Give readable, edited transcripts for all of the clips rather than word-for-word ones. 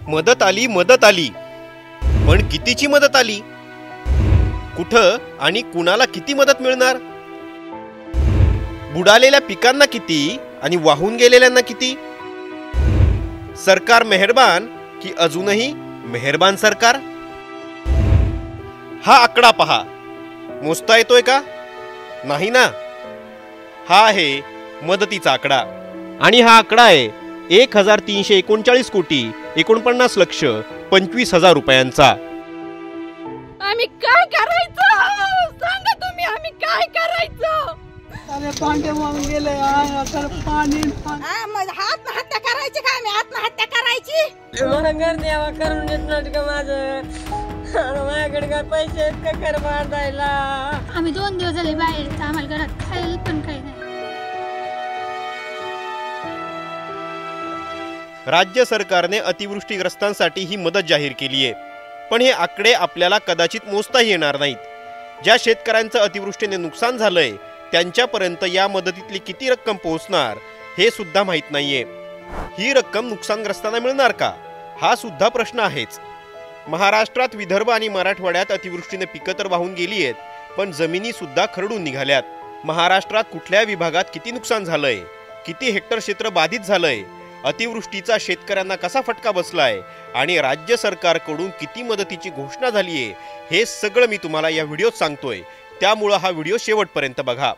मदत आली, पण कितीची मदत आली? कुठं आणि कुणाला किती मदत मिळणार? बुडालेल्या पिकांना किती आणि वाहून गेलेल्यांना किती? सरकार मेहरबान की अजूनही मेहरबान सरकार? हा आकडा पहा, मोजता येतोय का? नाही ना. हा आहे मदतीचा आकडा आणि हा आकडा आहे 1,339,49,25,000 रुपयांचा. आम्ही काय करायचं? सांगा तुम्ही, आम्ही काय करायचं? पांडे मग गेले पाणी आत्महत्या करायची का? आम्ही आत्महत्या करायची? मला घर द्यावा करून देत नाही का माझं? माझ्याकडे काय पैसे आहेत का घर बांधायला? आम्ही 2 दिवस झाले बाहेर, आम्हाला घरात खायला पण काही नाही. राज्य सरकारने अतिवृष्टीग्रस्तांसाठी ही मदत जाहीर केली आहे, पण हे आकडे आपल्याला कदाचित मोजताही येणार नाहीत. ज्या शेतकऱ्यांचं अतिवृष्टीने नुकसान झालंय त्यांच्यापर्यंत या मदतीतली किती रक्कम पोहोचणार हे सुद्धा माहीत नाहीये. ही रक्कम नुकसानग्रस्तांना मिळणार का, हा सुद्धा प्रश्न आहेच. महाराष्ट्रात, विदर्भ आणि मराठवाड्यात अतिवृष्टीने पिकं तर वाहून गेली आहेत, पण जमिनी सुद्धा खरडून निघाल्यात. महाराष्ट्रात कुठल्या विभागात किती नुकसान झालंय, किती हेक्टर क्षेत्र बाधित झालंय, अतिवृष्टीचा शेतकऱ्यांना कसा फटका बसलाय आणि राज्य सरकारकडून किती मदतीची घोषणा झालीये, हे सगळं मी तुम्हाला या व्हिडिओत सांगतोय. त्यामुळे हा व्हिडिओ शेवटपर्यंत बघा.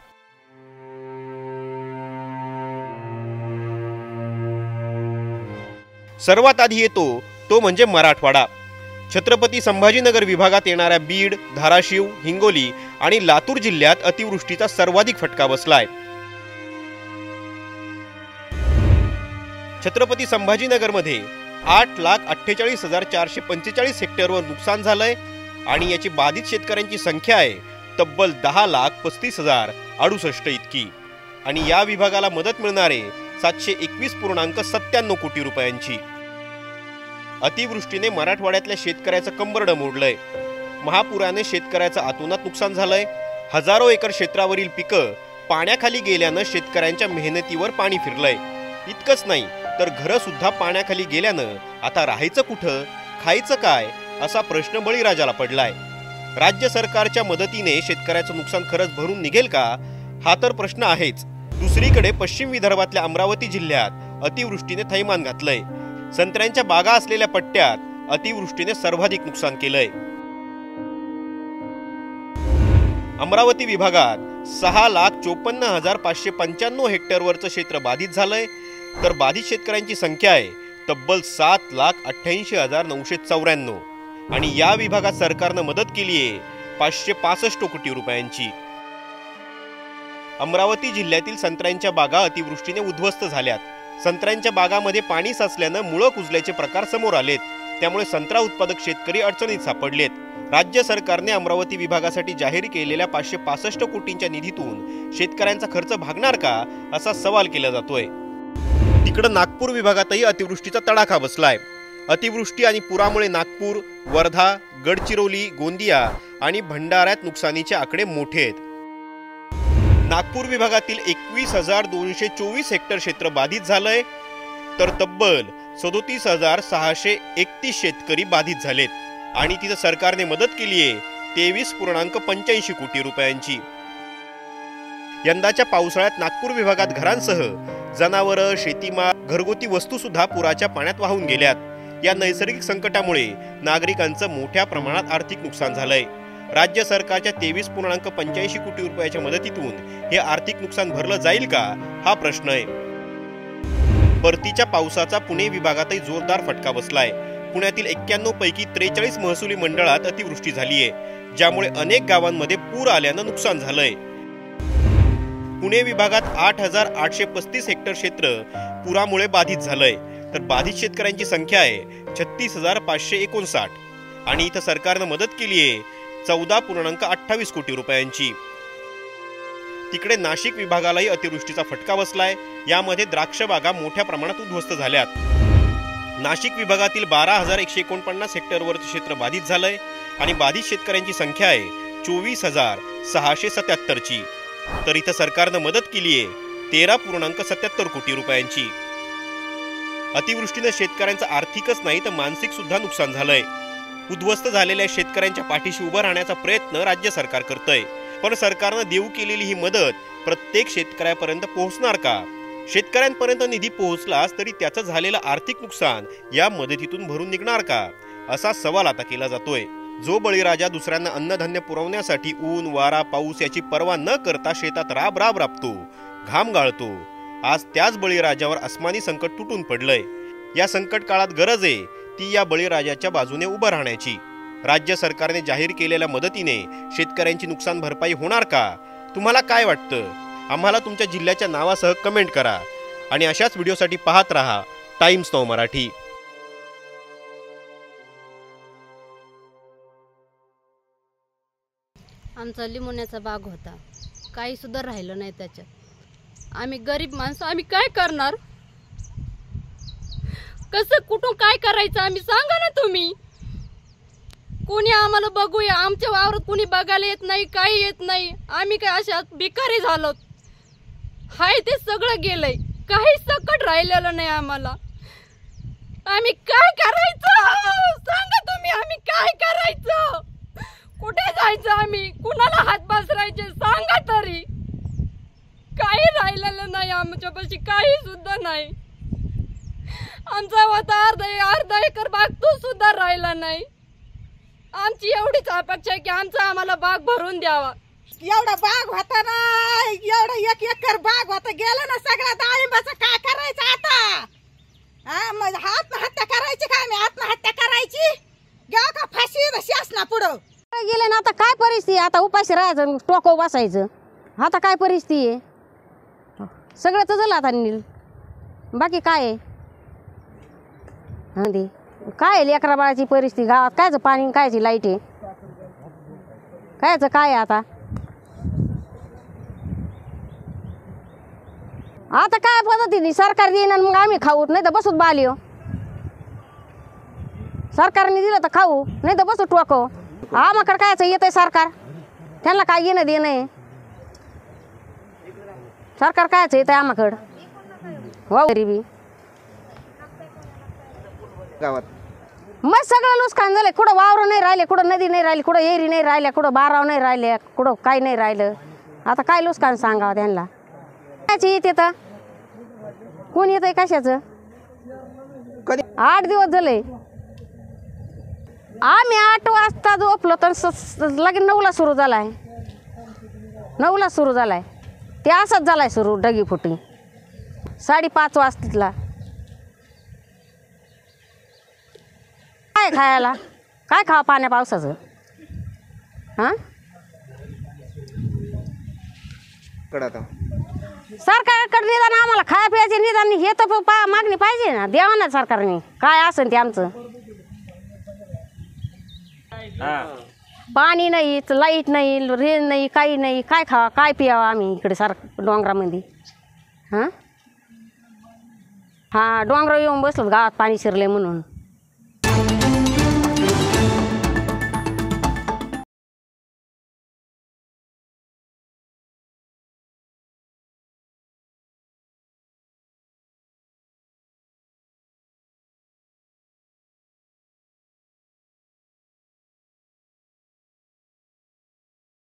सर्वात आधी येतो तो म्हणजे मराठवाडा. छत्रपती संभाजीनगर विभागात येणाऱ्या बीड, धाराशिव, हिंगोली आणि लातूर जिल्ह्यात अतिवृष्टीचा सर्वाधिक फटका बसलाय. छत्रपती संभाजीनगरमध्ये 8,48,445 हेक्टरवर नुकसान झालंय आणि याची बाधित शेतकऱ्यांची संख्या आहे तब्बल 10,35,068 इतकी. आणि या विभागाला मदत मिळणारे 721.97 कोटी रुपयांची. अतिवृष्टीने मराठवाड्यातल्या शेतकऱ्याचं कंबरडं मोडलंय. महापुराने शेतकऱ्याचं आतोनात नुकसान झालंय. हजारो एकर क्षेत्रावरील पिकं पाण्याखाली गेल्यानं शेतकऱ्यांच्या मेहनतीवर पाणी फिरलंय. इतकंच नाही तर घरं सुद्धा पाण्याखाली गेल्यानं आता राहायचं कुठं, खायचं काय असा प्रश्न बळीराजाला पडलाय. राज्य सरकारच्या मदतीने शेतकऱ्याचं नुकसान खरंच भरून निघेल का, हा तर प्रश्न आहेच. दुसरीकडे पश्चिम विदर्भातल्या अमरावती जिल्ह्यात अतिवृष्टीने थैमान घातलंय. संत्र्यांच्या बागा असलेल्या पट्ट्यात अतिवृष्टीने सर्वाधिक नुकसान केलंय. अमरावती विभागात 6,54,595 हेक्टरवरचं क्षेत्र बाधित झालंय, तर बाधित शेतकऱ्यांची संख्या आहे तब्बल 7,88,994. आणि या विभागात सरकारनं मदत केली आहे 565 कोटी रुपयांची. अमरावती जिल्ह्यातील संत्र्यांच्या बागा अतिवृष्टीने उद्ध्वस्त झाल्यात. संत्र्यांच्या बागामध्ये पाणी साचल्यानं मुळं कुजल्याचे प्रकार समोर आलेत. त्यामुळे संत्रा उत्पादक शेतकरी अडचणीत सापडलेत. राज्य सरकारने अमरावती विभागासाठी जाहीर केलेल्या 565 कोटींच्या निधीतून शेतकऱ्यांचा खर्च भागणार का, असा सवाल केला जातोय. तिकडं नागपूर विभागातही अतिवृष्टीचा तडाखा बसलाय. अतिवृष्टी आणि पुरामुळे नागपूर, वर्धा, गडचिरोली, गोंदिया आणि भंडाऱ्यात नुकसानीचे आकडे मोठे आहेत. नागपूर विभागातील 21,224 हेक्टर क्षेत्र बाधित झालंय, तर तब्बल 37,631 शेतकरी बाधित झालेत. आणि तिथं सरकारने मदत केली आहे 23.85 कोटी रुपयांची. यंदाच्या पावसाळ्यात नागपूर विभागात घरांसह जनावरं, शेतीमाल, घरगुती वस्तू सुद्धा पुराच्या पाण्यात वाहून गेल्यात. या नैसर्गिक संकटामुळे नागरिकांचं मोठ्या प्रमाणात आर्थिक नुकसान झालंय. राज्य सरकारच्या 23.85 कोटी रुपयाच्या मदतीतून हे आर्थिक नुकसान भरलं जाईल का, हा प्रश्न आहे. परतीच्या पावसाचा पुणे विभागातही जोरदार फटका बसलाय. पुण्यातील 91 पैकी 43 महसुली मंडळात अतिवृष्टी झालीय, ज्यामुळे अनेक गावांमध्ये पूर आल्यानं नुकसान झालंय. पुणे विभागात 8,835 हेक्टर क्षेत्र पुरामुळे बाधित झालंय, तर बाधित शेतकऱ्यांची संख्या आहे 36,559. आणि इथं सरकारनं मदत केली आहे 14.28 कोटी रुपयांची. तिकडे नाशिक विभागालाही अतिवृष्टीचा फटका बसलाय. यामध्ये द्राक्ष बागा मोठ्या प्रमाणात उद्ध्वस्त झाल्यात. नाशिक विभागातील 12,149 हेक्टरवरचं क्षेत्र बाधित झालंय आणि बाधित शेतकऱ्यांची संख्या आहे 24,677ची. तर इथं सरकारनं मदत केली आहे 13.77 कोटी रुपयांची. अतिवृष्टीने शेतकऱ्यांचं आर्थिकच नाही तर मानसिक सुद्धा नुकसान झालंय। उद्ध्वस्त झालेल्या शेतकऱ्यांच्या पाठीशी उभं राहण्याचा प्रयत्न राज्य सरकार करतंय, पण सरकारनं देऊ केलेली ही मदत प्रत्येक शेतकऱ्यापर्यंत पोहोचणार का? शेतकऱ्यांपर्यंत निधी पोहोचलाच तरी त्याचं झालेलं आर्थिक नुकसान या मदतीतून भरून निघणार का, असा सवाल आता केला जातोय। जो बळीराजा दुसऱ्यांना अन्नधान्य पुरवण्यासाठी ऊन वारा पाऊस याची पर्वा न करता शेतात राब राबतो, घाम गाळतो, आज त्याच बळीराजावर अस्मानी संकट तुटून पडलंय। या संकट काळात गरज आहे ती या बळीराजाच्या बाजूने उभं राहण्याची। राज्य सरकारने जाहीर केलेल्या मदतीने शेतकऱ्यांची नुकसान भरपाई होणार का? तुम्हाला काय वाटतं? आम्हाला तुमच्या जिल्ह्याच्या नावासह कमेंट करा आणि अशाच व्हिडिओसाठी पाहत रहा टाइम्स नाऊ मराठी। आमचा लिंबोण्याचा बाग होता, काही सुद्धा राहिलं नाही त्याच्यात। आम्ही गरीब माणसं, आम्ही काय करणार? कसं कुठून काय करायचं आम्ही सांगा ना तुम्ही। कोणी आम्हाला बघूया, आमच्या वावरात कोणी बघायला येत नाही, काही येत नाही। आम्ही काय अशा भिकारी झालो, हाय ते सगळं गेलंय, काही सकट राहिलेलं नाही आम्हाला। आम्ही काय करायचं सांगा तुम्ही, आम्ही काय करायचं? कुठे जायचं आम्ही? कुणाला हात पसरायचे सांगा तरी? काही राहिलेलं नाही आमच्यापाशी, काही सुद्धा नाही। आमचा होता अर्धा एकर बाग तो सुद्धा राहिला नाही। आमची एवढीच अपेक्षा आहे की आमचा आम्हाला बाग भरून द्यावा। एवढा बाग होता ना, एवढा 1 एकर बाग होता, गेला ना सगळा डाळिंबाचं। काय करायचं आता? मग आत्महत्या करायची का? आम्ही आत्महत्या करायची घ्या का फाशी शासना पुढं गेले ना? आता काय परिस्थिती? आता उपाशी राहायचं, टोको बसायचं, आता काय परिस्थिती आहे? सगळं तर झालं आता नील, बाकी काय आहे? हां काय आहे लेकरा बाळाची परिस्थिती? गावात कायचं पाणी, कायची लाईट आहे, कायचं काय आहे आता? आता काय पद्धतीने सरकार देईन मग आम्ही खाऊ, नाही तर बसूत बाली हो। सरकारने दिलं तर खाऊ, नाही तर बसू टोको। आम्हाकडे कायचं येत आहे सरकार? त्यांना काय घेणं देणं आहे? सरकार कायचं येत आहे आम्हाकडं? हो गरीबी गावात मग सगळं नुकसान झालं। कुठं वावर नाही राहिले, कुठं नदी नाही राहिली, कुठं एरी नाही राहिल्या, कुठं बाराव नाही राहिले, कुठं काय नाही राहिलं। आता काय नुकसान सांगावं त्यांना? कायची येते तर कोण येत आहे कशाचं? कधी 8 दिवस झाले आम्ही 8 वाजता झोपलो तर लगेच 9ला सुरू झालाय, 9ला सुरू झालाय। ते असंच झालाय सुरू डगी फुटी 5:30 वाजता। काय खायला, काय खावा पाण्या पावसाचं? हां आता सरकारकडे निदान आम्हाला खाया प्यायचे निदान हे तर मागणी पाहिजे ना, द्यावा ना सरकारने काय असेल ते आमचं। पाणी नाही, लाईट नाही, रेंज नाही, काही नाही, काय खावा काय पियावा आम्ही इकडे डोंगरामध्ये? हां डोंगरावर येऊन बसलो गावात पाणी शिरले म्हणून।